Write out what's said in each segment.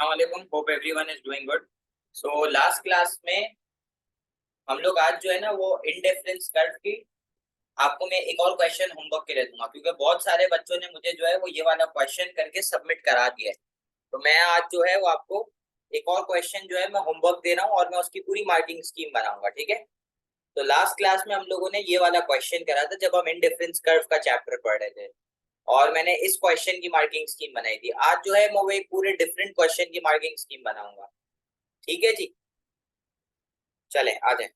अस्सलामुअलैकुम, hope everyone is doing good. So last class में हम लोग आज जो है ना वो इंडिफरेंस कर्व की आपको मैं एक और क्वेश्चन होमवर्क के लिए दूंगा, क्योंकि बहुत सारे बच्चों ने मुझे जो है वो ये वाला क्वेश्चन करके सबमिट करा दिया है। तो मैं आज जो है वो आपको एक और क्वेश्चन जो है मैं होमवर्क दे रहा हूँ और मैं उसकी पूरी मार्किंग स्कीम बनाऊंगा, ठीक है। तो लास्ट क्लास में हम लोगों ने ये वाला क्वेश्चन करा था जब हम इंडिफरेंस कर्व का चैप्टर पढ़ रहे थे, और मैंने इस क्वेश्चन की मार्किंग स्कीम बनाई थी। आज जो है मैं वो एक पूरे डिफरेंट क्वेश्चन की मार्किंग स्कीम बनाऊंगा, ठीक है जी। चले आ जाए,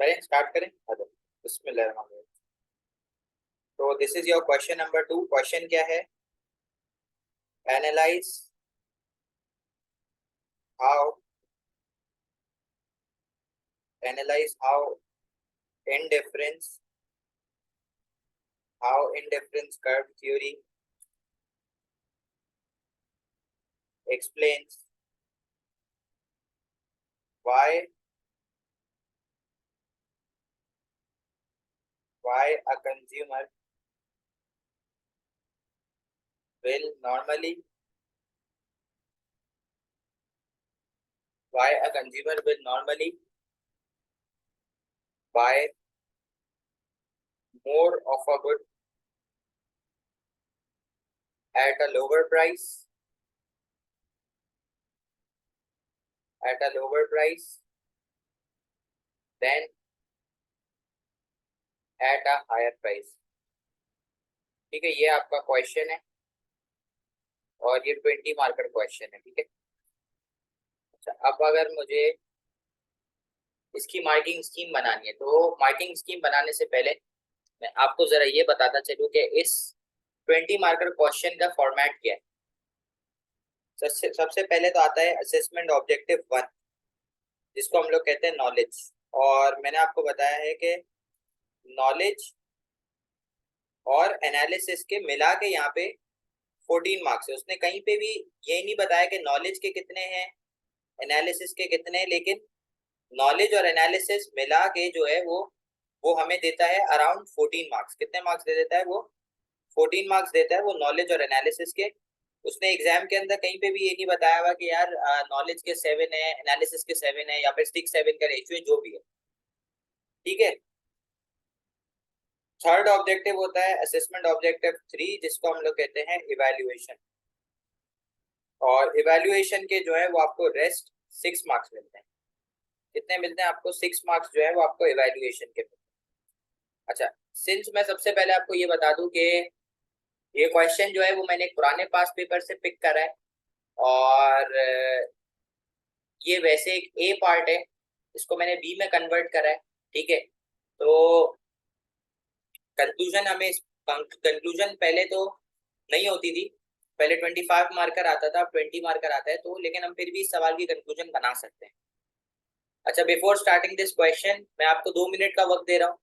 करें स्टार्ट करें। आ जाओ, बिस्मिल्लाह। तो this is your question number 2। Question क्या है? Analyse how analyse indifference how indifference curve theory explains why a consumer will normally buy more of a good at a lower price than at a higher price। ठीक है, ये आपका question है और ये 20 marker question है, ठीक है। अच्छा, अब अगर मुझे इसकी मार्किंग स्कीम बनानी है तो मार्किंग स्कीम बनाने से पहले मैं आपको जरा ये बताता चलूं कि इस 20 मार्कर क्वेश्चन का फॉर्मेट क्या है। सबसे पहले तो आता है असेसमेंट ऑब्जेक्टिव 1, जिसको हम लोग कहते हैं नॉलेज। और मैंने आपको बताया है कि नॉलेज और एनालिसिस के मिला के यहाँ पे 14 मार्क्स है। उसने कहीं पे भी ये नहीं बताया कि नॉलेज के कितने हैं, एनालिसिस के कितने हैं, लेकिन नॉलेज और एनालिसिस मिला के जो है वो हमें देता है अराउंड 14 मार्क्स। कितने मार्क्स दे देता है वो? 14 मार्क्स देता है वो नॉलेज और एनालिसिस के। उसने एग्जाम के अंदर कहीं पे भी ये नहीं बताया हुआ कि यार नॉलेज के 7 है, एनालिसिस के 7 है, या फिर 6-7 का रेशियो है, जो भी है, ठीक है। थर्ड ऑब्जेक्टिव होता है असेसमेंट ऑब्जेक्टिव 3, जिसको हम लोग कहते हैं इवैल्यूएशन। और इवैल्यूएशन के जो है वो आपको रेस्ट 6 मार्क्स मिलते हैं। कितने मिलते हैं आपको? 6 मार्क्स जो है वो आपको इवैल्यूएशन के मिलते हैं। अच्छा, सिंस मैं सबसे पहले आपको ये बता दूं कि ये क्वेश्चन जो है वो मैंने एक पुराने पास पेपर से पिक करा है, और ये वैसे एक ए पार्ट है, इसको मैंने बी में कन्वर्ट करा है, ठीक है। तो कंक्लूजन हमें कंक्लूजन पहले तो नहीं होती थी, पहले 25 मार्कर आता था, अब 20 मार्कर आता है, तो लेकिन हम फिर भी इस सवाल की कंक्लूजन बना सकते हैं। अच्छा, बिफोर स्टार्टिंग दिस क्वेश्चन मैं आपको 2 मिनट का वक्त दे रहा हूँ।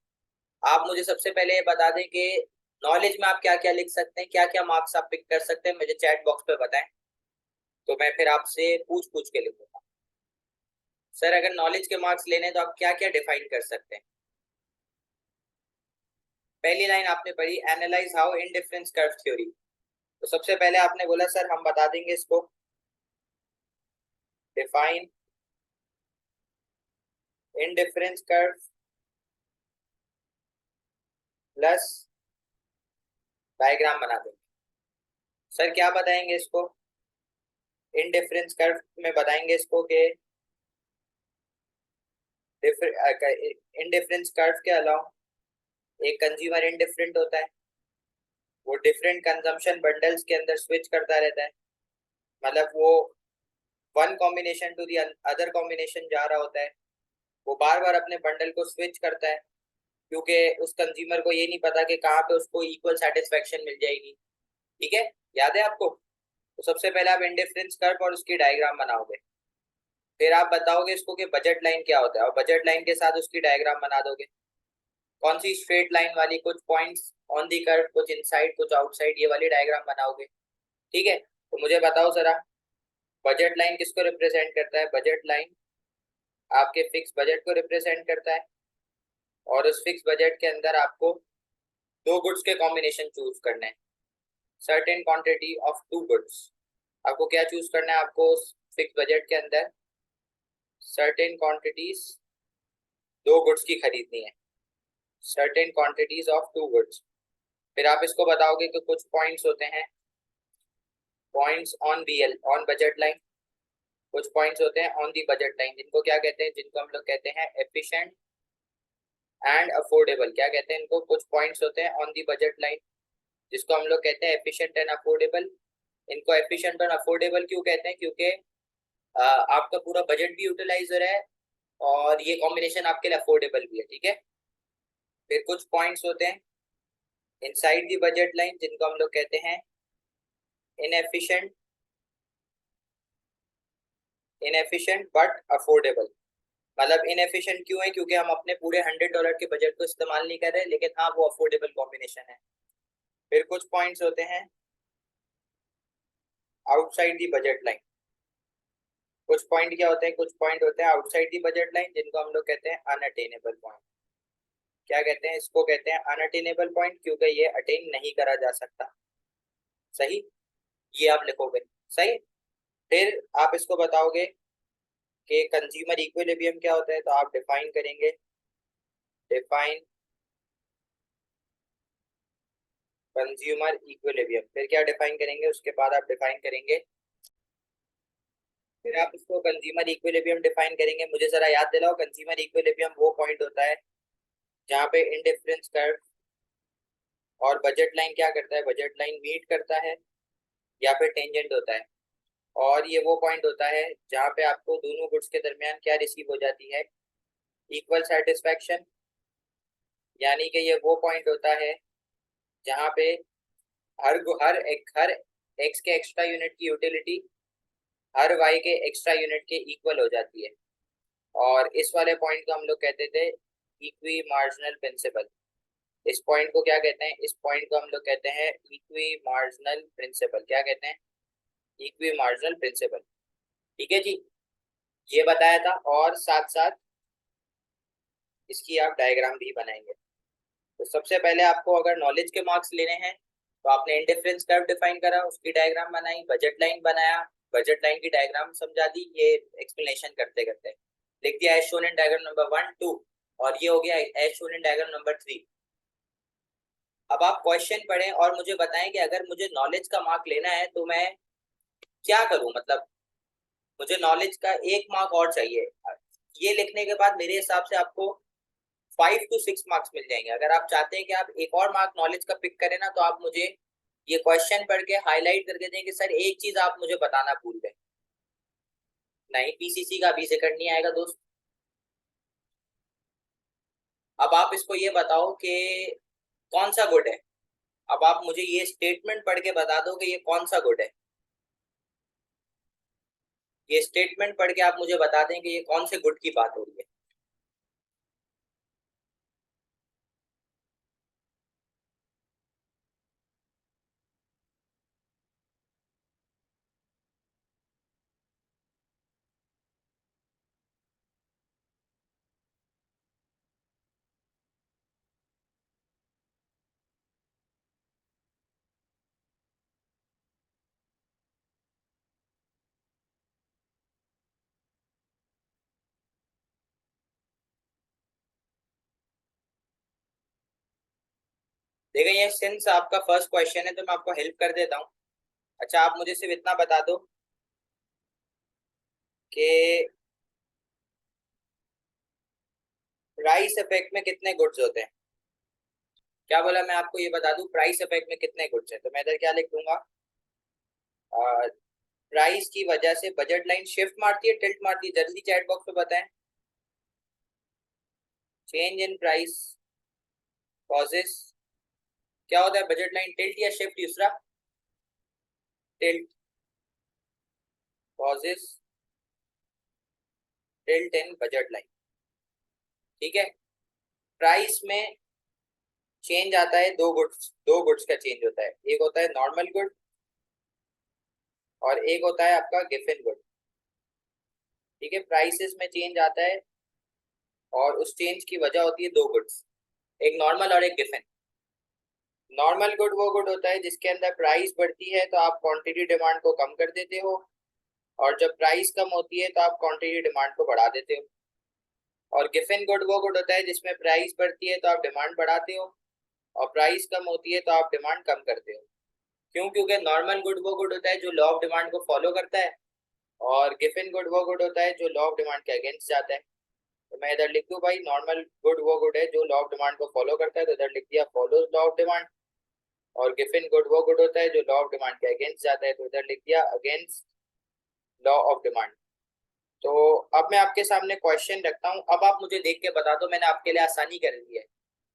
आप मुझे सबसे पहले ये बता दें कि नॉलेज में आप क्या क्या लिख सकते हैं, क्या क्या मार्क्स आप पिक कर सकते हैं, मुझे चैट बॉक्स पे बताएं, तो मैं फिर आपसे पूछ पूछ के लिखूंगा। सर, अगर नॉलेज के मार्क्स लेने तो आप क्या क्या डिफाइन कर सकते हैं? पहली लाइन आपने पढ़ी analyse how indifference curve theory, तो सबसे पहले आपने बोला सर हम बता देंगे इसको, define indifference curve plus diagram बना देंगे। सर क्या बताएंगे इसको? इंडिफरेंस कर्व में बताएंगे इसको कि इंडिफरेंस कर्व के अलावा एक कंज्यूमर इंडिफरेंट होता है, वो डिफरेंट कंजम्पशन बंडल्स के अंदर स्विच करता रहता है। मतलब वो one combination to the other combination जा रहा होता है, वो बार बार अपने बंडल को स्विच करता है, क्योंकि उस कंज्यूमर को ये नहीं पता कि कहाँ पे उसको इक्वल सेटिस्फेक्शन मिल जाएगी, ठीक है। याद है आपको? तो सबसे पहले आप इंडिफरेंस कर्व और उसकी डायग्राम बनाओगे, फिर आप बताओगे इसको कि बजट लाइन क्या होता है, और बजट लाइन के साथ उसकी डायग्राम बना दोगे। कौन सी? स्ट्रेट लाइन वाली, कुछ पॉइंट्स ऑन दी कर्व, कुछ इनसाइड कुछ आउटसाइड, ये वाली डायग्राम बनाओगे, ठीक है। तो मुझे बताओ जरा, बजट लाइन किसको रिप्रेजेंट करता है? बजट लाइन आपके फिक्स बजट को रिप्रेजेंट करता है, और उस फिक्स बजट के अंदर आपको दो गुड्स के कॉम्बिनेशन चूज करने हैं, certain quantity of two goods. आपको क्या चूज करना है, आपको फिक्स बजट के अंदर सर्टेन क्वांटिटीज दो गुड्स की खरीदनी है, certain quantities of two goods. फिर आप इसको बताओगे कि कुछ पॉइंट्स होते हैं, points on BL, on budget line, कुछ पॉइंट्स होते हैं ऑन दी बजट लाइन, जिनको क्या कहते हैं, जिनको हम लोग कहते हैं एफिशिएंट एंड अफोर्डेबल। क्या कहते हैं इनको, कुछ पॉइंट्स होते हैं ऑन दी बजट लाइन जिसको हम लोग कहते हैं एफिशिएंट एंड अफोर्डेबल। इनको एफिशिएंट और अफोर्डेबल क्यों कहते हैं, क्योंकि आपका पूरा बजट भी यूटिलाइज हो रहा है और ये कॉम्बिनेशन आपके लिए अफोर्डेबल भी है, ठीक है। फिर कुछ पॉइंट्स होते हैं इनसाइड दी बजट लाइन जिनको हम लोग कहते हैं इनएफिशिएंट, इनएफिशिएंट बट अफोर्डेबल। मतलब इनएफिशिएंट क्यों है, क्योंकि हम अपने पूरे $100 के बजट को इस्तेमाल नहीं कर रहे, लेकिन हाँ वो अफोर्डेबल कॉम्बिनेशन है। फिर कुछ पॉइंट्स होते हैं आउटसाइड दी बजट लाइन। कुछ पॉइंट क्या होते हैं, कुछ पॉइंट होते हैं आउटसाइड दी बजट लाइन जिनको हम लोग कहते हैं अनअटेनेबल पॉइंट। क्या कहते हैं इसको, कहते हैं अनअटेनेबल पॉइंट, क्योंकि ये अटेन नहीं करा जा सकता। सही, ये आप लिखोगे सही। फिर आप इसको बताओगे कि कंज्यूमर इक्विलिब्रियम क्या होता है, तो आप डिफाइन करेंगे, डिफाइन कंज्यूमर इक्विलिब्रियम। फिर क्या डिफाइन करेंगे, उसके बाद आप डिफाइन करेंगे, फिर आप इसको कंज्यूमर इक्विलिब्रियम डिफाइन करेंगे। मुझे जरा याद दिलाओ, कंज्यूमर इक्विलिब्रियम वो पॉइंट होता है जहाँ पे इंडिफरेंस कर्व और बजट लाइन क्या करता है, बजट लाइन मीट करता है या फिर टेंजेंट होता है। और ये वो पॉइंट होता है जहाँ पे आपको दोनों गुड्स के दरमियान क्या रिसीव हो जाती है, इक्वल सेटिस्फैक्शन। यानी कि ये वो पॉइंट होता है जहाँ पे हर एक्स के एक्स्ट्रा यूनिट की यूटिलिटी हर वाई के एक्स्ट्रा यूनिट के इक्वल हो जाती है। और इस वाले पॉइंट को हम लोग कहते थे इक्वी मार्जिनल प्रिंसिपल। इस पॉइंट को क्या कहते हैं, इस पॉइंट को हम लोग कहते हैं इक्वी मार्जिनल प्रिंसिपल। क्या कहते हैं, इक्वी मार्जिनल प्रिंसिपल। ठीक है जी, ये बताया था। और साथ साथ इसकी आप डायग्राम भी बनाएंगे। तो सबसे पहले आपको अगर नॉलेज के मार्क्स लेने हैं तो आपने इंडिफरेंस कर्व डिफाइन करा, उसकी डायग्राम बनाई, बजट लाइन बनाया, बजट लाइन की डायग्राम समझा दी, ये एक्सप्लेनेशन करते करते लिख दिया as shown in diagram number 1 2, और ये हो गया as shown in diagram number 3। अब आप क्वेश्चन पढ़ें और मुझे बताएं कि अगर मुझे नॉलेज का मार्क लेना है तो मैं क्या करूं। मतलब मुझे नॉलेज का 1 मार्क और चाहिए। ये लिखने के बाद मेरे हिसाब से आपको 5 to 6 मार्क्स मिल जाएंगे। अगर आप चाहते हैं कि आप एक और मार्क नॉलेज का पिक करें ना, तो आप मुझे ये क्वेश्चन पढ़ के हाईलाइट करके दें कि सर एक चीज आप मुझे बताना भूल गए। नहीं, पीसीसी का भी जिक्र नहीं आएगा दोस्त। अब आप इसको ये बताओ कि कौन सा गुड है। अब आप मुझे ये स्टेटमेंट पढ़ के बता दो कि ये कौन सा गुड है। ये स्टेटमेंट पढ़ के आप मुझे बता दें कि ये कौन से गुड की बात हो रही है। देखिए, ये सिंस आपका फर्स्ट क्वेश्चन है तो मैं आपको हेल्प कर देता हूँ। अच्छा, आप मुझे सिर्फ इतना बता दो कि प्राइस इफेक्ट में कितने गुड्स होते हैं। क्या बोला, मैं आपको ये बता दूं प्राइस इफेक्ट में कितने गुड्स हैं, तो मैं इधर क्या लिख दूंगा, प्राइस की वजह से बजट लाइन शिफ्ट मारती है टिल्ट मारती है, जल्दी चैट बॉक्स में बताएं। चेंज इन प्राइस कॉजेस, क्या होता है, बजट लाइन टिल्ट या शिफ्ट। दूसरा टिल्ट, कॉजेस टिल्ट इन बजट लाइन। ठीक है, प्राइस में चेंज आता है, दो गुड्स का चेंज होता है। एक होता है नॉर्मल गुड और एक होता है आपका गिवन गुड। ठीक है, प्राइसेस में चेंज आता है और उस चेंज की वजह होती है दो गुड्स, एक नॉर्मल और एक गिफन। नॉर्मल गुड वो गुड होता है जिसके अंदर प्राइस बढ़ती है तो आप क्वांटिटी डिमांड को कम कर देते हो, और जब प्राइस कम होती है तो आप क्वांटिटी डिमांड को बढ़ा देते हो। और गिफन गुड वो गुड होता है जिसमें प्राइस बढ़ती है तो आप डिमांड बढ़ाते हो, और प्राइस कम होती है तो आप डिमांड कम करते हो। क्यों? क्योंकि नॉर्मल गुड वो गुड होता है जो लॉ ऑफ डिमांड को फॉलो करता है, और गिफन गुड वो गुड होता है जो लॉ ऑफ डिमांड के अगेंस्ट जाता है। तो मैं इधर लिख दूं भाई, नॉर्मल गुड वो गुड है जो लॉ ऑफ डिमांड को फॉलो करता है, तो इधर लिख दिया फॉलोज लॉ ऑफ डिमांड। और गिफन गुड वो गुड होता है जो लॉ ऑफ डिमांड के अगेंस्ट जाता है, तो इधर लिख दिया अगेंस्ट लॉ ऑफ डिमांड। तो अब मैं आपके सामने क्वेश्चन रखता हूँ, अब आप मुझे देख के बता दो, मैंने आपके लिए आसानी कर दी है।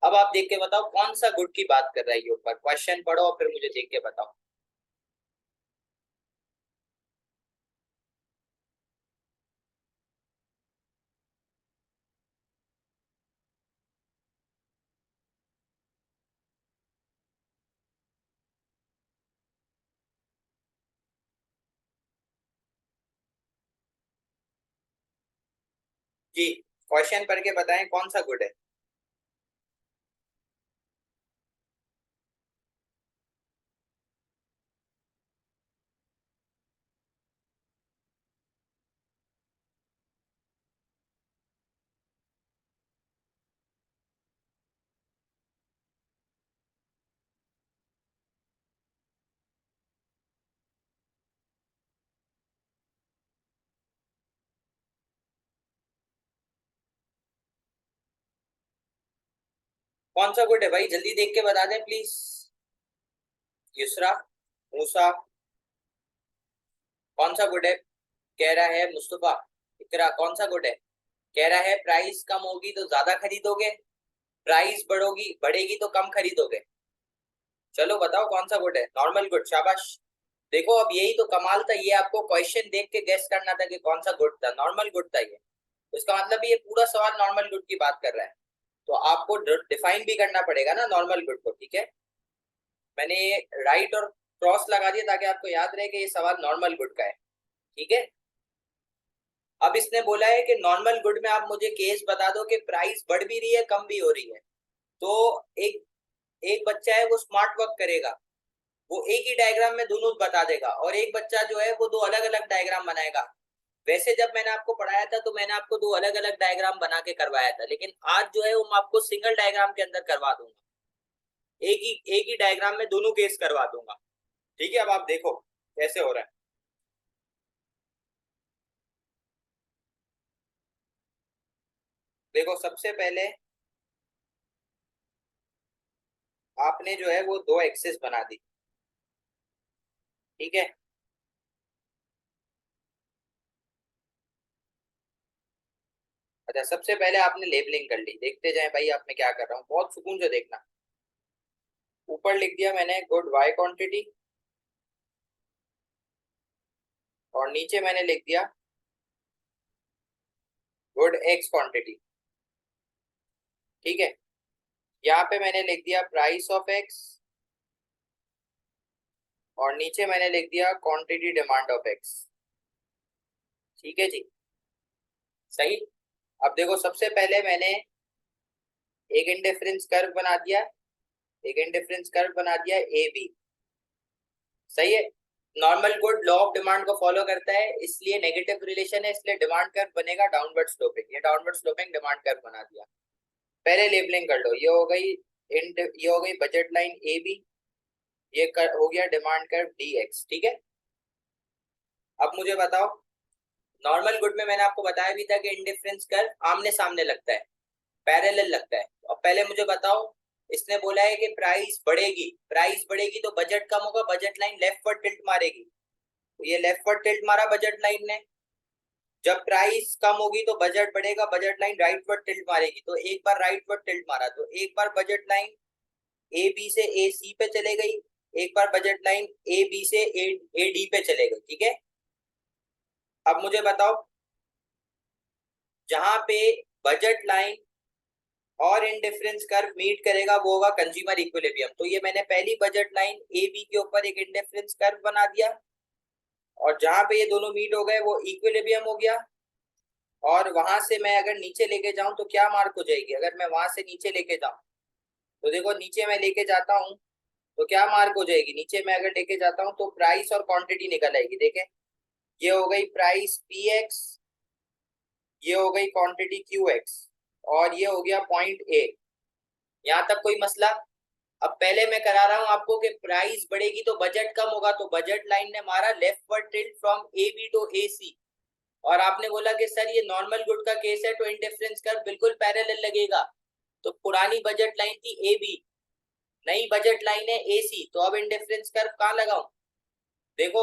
अब आप देख के बताओ कौन सा गुड की बात कर रहा है ये ऊपर, क्वेश्चन पढ़ो और फिर मुझे देख के बताओ। जी, क्वेश्चन पढ़ के बताएं कौन सा गुड है। कौन सा गुड है भाई, जल्दी देख के बता दें प्लीज। युसरा, मूसा, कौन सा गुड है? कह रहा है मुस्तफा। इकरा, कौन सा गुड है? कह रहा है प्राइस कम होगी तो ज्यादा खरीदोगे, प्राइस बढ़ोगी बढ़ेगी तो कम खरीदोगे। चलो बताओ कौन सा गुड है। नॉर्मल गुड, शाबाश। देखो अब यही तो कमाल था, ये आपको क्वेश्चन देख के गेस करना था कि कौन सा गुड था, नॉर्मल गुड था ये। तो इसका मतलब ये पूरा सवाल नॉर्मल गुड की बात कर रहा है। तो आपको डिफाइन भी करना पड़ेगा ना नॉर्मल गुड को, ठीक है। मैंने राइट और क्रॉस लगा दिया ताकि आपको याद रहे कि ये सवाल नॉर्मल गुड का है, ठीक है। अब इसने बोला है कि नॉर्मल गुड में आप मुझे केस बता दो कि प्राइस बढ़ भी रही है कम भी हो रही है। तो एक एक बच्चा है वो स्मार्ट वर्क करेगा, वो एक ही डायग्राम में दोनों बता देगा, और एक बच्चा जो है वो दो अलग अलग डायग्राम बनाएगा। वैसे जब मैंने आपको पढ़ाया था तो मैंने आपको दो अलग अलग डायग्राम बना के करवाया था, लेकिन आज जो है वो मैं आपको सिंगल डायग्राम के अंदर करवा दूंगा, एक ही डायग्राम में दोनों केस करवा दूंगा। ठीक है, अब आप देखो कैसे हो रहा है। देखो सबसे पहले आपने जो है वो दो एक्सेस बना दी, ठीक है। अच्छा, सबसे पहले आपने लेबलिंग कर ली, देखते जाएं भाई आप, मैं क्या कर रहा हूँ, बहुत सुकून से देखना। ऊपर लिख दिया मैंने गुड वाई क्वांटिटी, और नीचे मैंने लिख दिया गुड एक्स क्वांटिटी, ठीक है। यहाँ पे मैंने लिख दिया प्राइस ऑफ एक्स, और नीचे मैंने लिख दिया क्वांटिटी डिमांड ऑफ एक्स, ठीक है जी। सही। अब देखो सबसे पहले मैंने एक इंडिफरेंस कर्व बना दिया, एक इंडिफरेंस कर्व बना दिया ए बी, सही है। Normal good law of demand को फॉलो करता है, इसलिए नेगेटिव रिलेशन है, इसलिए डिमांड कर्व बनेगा डाउनवर्ड स्लोपिंग, ये डाउनवर्ड स्लोपिंग डिमांड कर्व बना दिया। पहले लेबलिंग कर लो, ये हो गई ये हो गई बजट लाइन ए बी, हो गया डिमांड कर्व डी एक्स, ठीक है। अब मुझे बताओ, नॉर्मल गुड में मैंने आपको बताया भी था कि इंडिफरेंस कर्व आमने सामने लगता है, पैरेलल लगता है। अब पहले मुझे बताओ, इसने बोला है कि प्राइस बढ़ेगी तो बजट कम होगा, बजट लाइन लेफ्टवर्ड टिल्ट मारेगी, तो ये लेफ्टवर्ड टिल्ट मारा बजट लाइन ने। जब प्राइस कम होगी तो बजट बढ़ेगा, बजट लाइन राइटवर्ड टिल्ट मारेगी, तो एक बार राइटवर्ड टिल्ट मारा, तो एक बार बजट लाइन ए बी से ए सी पे चले गई, एक बार बजट लाइन ए बी से ए डी पे चले गई, ठीक है। अब मुझे बताओ, जहां पे बजट लाइन और इंडिफरेंस कर्व मीट करेगा वो होगा कंज्यूमर इक्विलिब्रियम, तो ये मैंने पहली बजट लाइन ए बी के ऊपर एक इंडिफरेंस कर्व बना दिया, और जहां पे ये दोनों मीट हो गए वो इक्विलिब्रियम हो गया। और वहां से मैं अगर नीचे लेके जाऊं तो क्या मार्क हो जाएगी? अगर मैं वहां से नीचे लेके जाऊं तो देखो, नीचे मैं लेके जाता हूँ तो क्या मार्क हो जाएगी? नीचे मैं अगर लेके जाता हूँ तो प्राइस और क्वांटिटी निकल आएगी। देखें, ये हो गई प्राइस पी एक्स, ये हो गई क्वांटिटी क्यू एक्स, और ये हो गया पॉइंट ए। यहाँ तक कोई मसला? अब पहले मैं करा रहा हूँ आपको कि प्राइस बढ़ेगी तो बजट कम होगा, तो बजट लाइन ने मारा leftward tilt from A B to A C. और आपने बोला कि सर ये नॉर्मल गुड का केस है तो इंडिफरेंस कर्व बिल्कुल पैरेलल लगेगा। तो पुरानी बजट लाइन थी ए बी, नई बजट लाइन है ए सी, तो अब इंडिफरेंस कर्व कहाँ लगाऊं? देखो,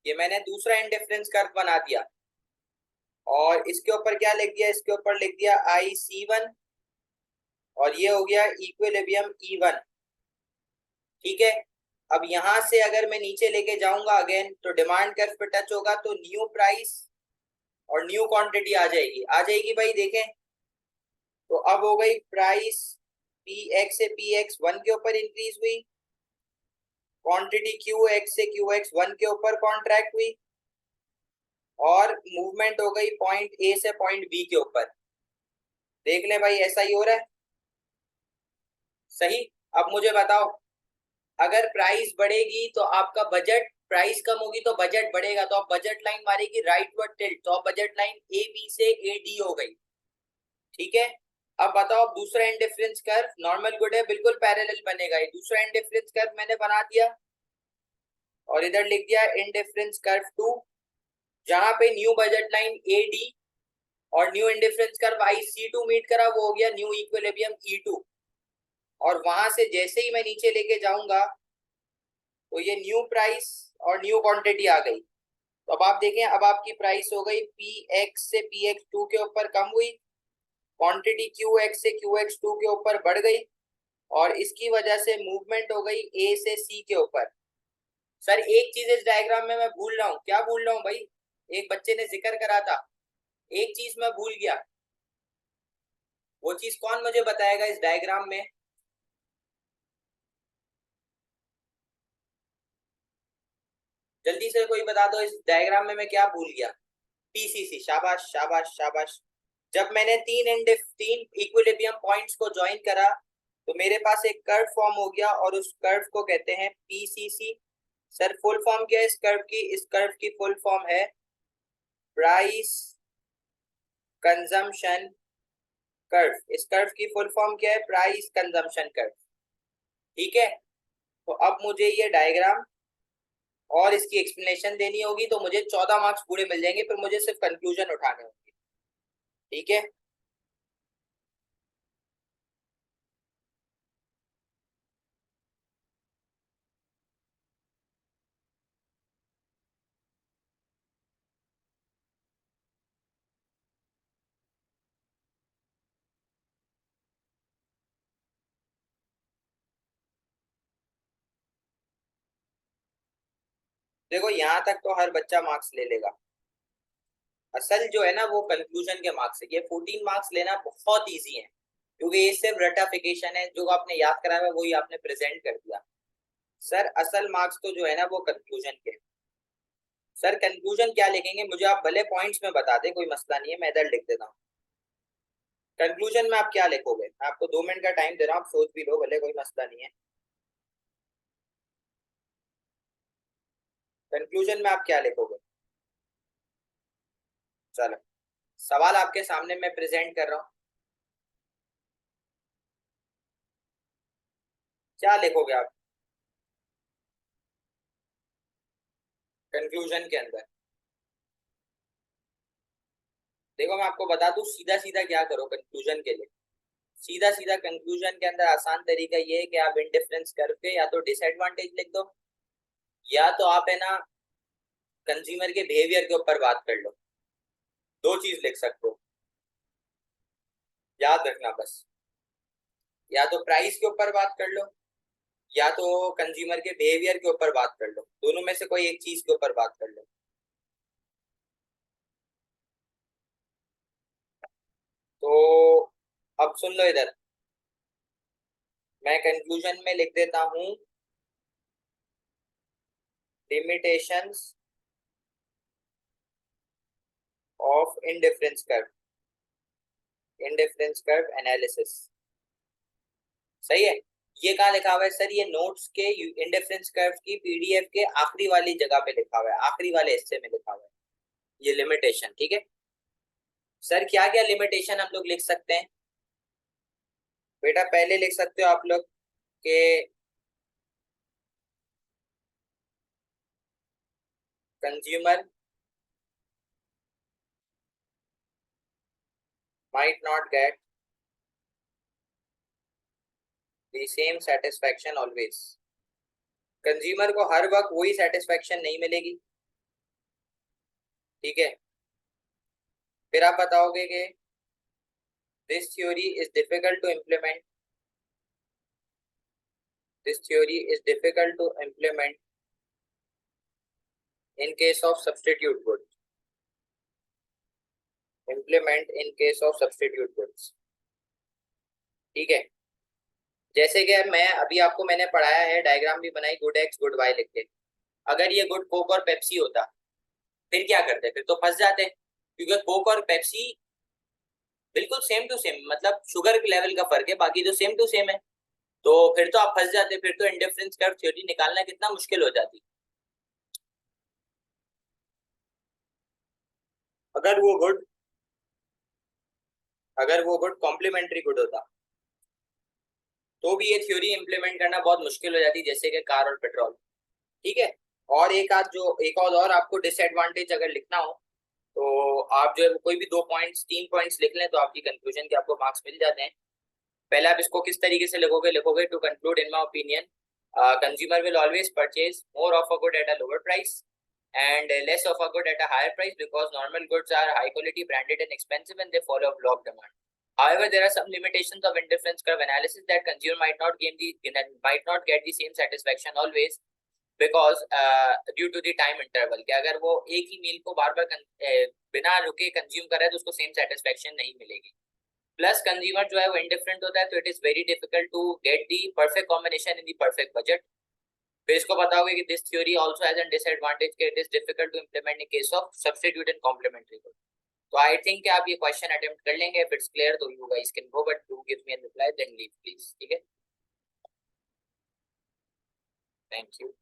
ये मैंने दूसरा इंडिफरेंस कर्व बना दिया और इसके ऊपर क्या लिख दिया? इसके ऊपर लिख दिया आई सी वन, और ये हो गया इक्विलिब्रियम ई वन। ठीक है, अब यहां से अगर मैं नीचे लेके जाऊंगा अगेन तो डिमांड कर्व पे टच होगा तो न्यू प्राइस और न्यू क्वांटिटी आ जाएगी। आ जाएगी भाई, देखें तो अब हो गई प्राइस पी एक्स से पी एक्स वन के ऊपर इंक्रीज हुई, क्वांटिटी क्यू एक्स से क्यू एक्स वन के ऊपर कॉन्ट्रैक्ट हुई, और मूवमेंट हो गई पॉइंट ए से पॉइंट बी के ऊपर। देख ले भाई, ऐसा ही हो रहा है। सही। अब मुझे बताओ, अगर प्राइस बढ़ेगी तो आपका बजट, प्राइस कम होगी तो बजट बढ़ेगा, तो आप बजट लाइन मारेगी राइटवर्ड टिल्ट, तो अब बजट लाइन ए बी से ए डी हो गई। ठीक है, अब बताओ, दूसरा इंडिफरेंस कर्व नॉर्मल गुड है, बिल्कुल पैरेलल बनेगा। ये दूसरा इंडिफरेंस कर्व मैंने बना दिया और इधर लिख दिया इंडिफरेंस कर्व टू, जहां पे new budget line A D और new indifference curve I C two meet करा, वो हो गया न्यू इक्विलिब्रियम ई टू। और वहां से जैसे ही मैं नीचे लेके जाऊंगा तो ये न्यू प्राइस और न्यू क्वांटिटी आ गई। तो अब आप देखें, अब आपकी प्राइस हो गई पी एक्स से पी एक्स टू के ऊपर कम हुई, क्वांटिटी क्यू एक्स से क्यू एक्स टू के ऊपर बढ़ गई, और इसकी वजह से मूवमेंट हो गई ए से सी के ऊपर। सर एक चीज इस डायग्राम में मैं भूल रहा हूँ। क्या भूल रहा हूँ भाई? एक बच्चे ने जिक्र करा था, एक चीज मैं भूल गया। वो चीज कौन मुझे बताएगा इस डायग्राम में? जल्दी से कोई बता दो, इस डायग्राम में मैं क्या भूल गया? पीसीसी, शाबाश शाबाश शाबाश। जब मैंने तीन इक्विलिब्रियम पॉइंट्स को ज्वाइन करा तो मेरे पास एक कर्व फॉर्म हो गया और उस कर्व को कहते हैं पीसीसी। सर फुल फॉर्म क्या है इस कर्व की? इस कर्व की फुल फॉर्म है प्राइस कंजम्पशन कर्व। इस कर्व की फुल फॉर्म क्या है? Price consumption curve. ठीक है, तो अब मुझे ये डायग्राम और इसकी एक्सप्लेनेशन देनी होगी तो मुझे 14 मार्क्स पूरे मिल जाएंगे, फिर मुझे सिर्फ कंक्लूजन उठाने होंगे। ठीक है, देखो यहाँ तक तो हर बच्चा मार्क्स ले लेगा। असल जो है ना वो कंक्लूजन के मार्क्स है। ये 14 मार्क्स लेना बहुत इजी है क्योंकि ये सिर्फ रटाफिकेशन है, जो आपने याद कराया है वही आपने प्रेजेंट कर दिया। सर असल मार्क्स तो जो है ना वो कंक्लूजन के। सर कंक्लूजन क्या लिखेंगे? मुझे आप भले पॉइंट्स में बता दें, कोई मसला नहीं है, मैं इधर लिख देता हूँ। कंक्लूजन में आप क्या लिखोगे? मैं आपको 2 मिनट का टाइम दे रहा हूँ, आप सोच भी लो भले, कोई मसला नहीं है। कंक्लूजन में आप क्या लिखोगे? चलो, सवाल आपके सामने मैं प्रेजेंट कर रहा हूँ, क्या लिखोगे आप कंक्लूजन के अंदर? देखो मैं आपको बता दूं, सीधा सीधा क्या करो कंक्लूजन के लिए। सीधा सीधा कंक्लूजन के अंदर आसान तरीका ये है कि आप इंडिफरेंस कर्व के या तो डिसएडवांटेज लिख दो, या तो आप है ना कंज्यूमर के बिहेवियर के ऊपर बात कर लो। दो चीज लिख सकते हो, याद रखना बस। या तो प्राइस के ऊपर बात कर लो, या तो कंज्यूमर के बिहेवियर के ऊपर बात कर लो, दोनों में से कोई एक चीज के ऊपर बात कर लो। तो अब सुन लो इधर, मैं कंक्लूजन में लिख देता हूं limitations of indifference curve, indifference curve analysis. सही है। ये कहाँ लिखा हुआ है सर? ये नोट्स के इंडिफरेंस कर्व की पीडीएफ के आखिरी वाली जगह पे लिखा हुआ है, आखिरी वाले हिस्से में लिखा हुआ है ये लिमिटेशन। ठीक है सर, क्या क्या लिमिटेशन हम लोग लिख सकते हैं? बेटा पहले लिख सकते हो आप लोग के consumer might not get the same satisfaction always। Consumer को हर वक्त वही सेटिस्फेक्शन नहीं मिलेगी। ठीक है, फिर आप बताओगे कि this theory is difficult to implement, this theory is difficult to implement in case of substitute goods, implement in case of substitute goods. ठीक है, जैसे कि मैं अभी आपको मैंने पढ़ाया है, डायग्राम भी बनाई, गुड एक्स गुड वाई लिख के। अगर ये गुड कोक और पेप्सी होता फिर क्या करते? फिर तो फंस जाते, क्योंकि कोक और पेप्सी बिल्कुल सेम टू सेम, मतलब शुगर के लेवल का फर्क है, बाकी तो सेम टू सेम है। तो फिर तो आप फंस जाते, फिर तो इंडिफरेंस कर्व थ्योरी निकालना कितना मुश्किल हो जाती। अगर वो गुड, अगर वो गुड कॉम्प्लीमेंट्री गुड होता तो भी ये थ्योरी इंप्लीमेंट करना बहुत मुश्किल हो जाती, जैसे कि कार और पेट्रोल। ठीक है, और एक आध जो एक और आपको डिसएडवांटेज अगर लिखना हो तो आप जो है कोई भी 2 पॉइंट्स 3 पॉइंट्स लिख लें तो आपकी कंक्लूजन के आपको मार्क्स मिल जाते हैं। पहले आप इसको किस तरीके से लिखोगे? लिखोगे to conclude in my opinion consumer will always purchase more of a good at a lower price and less of a good at a higher price because normal goods are high quality, branded and expensive and they follow block demand. However, there are some limitations of indifference curve analysis that consumer might not get the same satisfaction always because due to the time interval कि अगर वो एक ही मील को बार बार बिना रुके consume कर रहा है तो उसको सेम सेटिस्फेक्शन नहीं मिलेगी। प्लस कंज्यूमर जो है वो इंडिफरेंट होता है, तो it is very difficult to get the perfect combination in the perfect budget. फिर इसको बताओगे कि this theory also has an disadvantage कि it is difficult to implement in case of substitute and complementary good. तो I think कि आप ये question attempt कर लेंगे, इफ इट्स क्लियर तो you guys can go, but do give me an reply then leave please. ठीक है, thank you.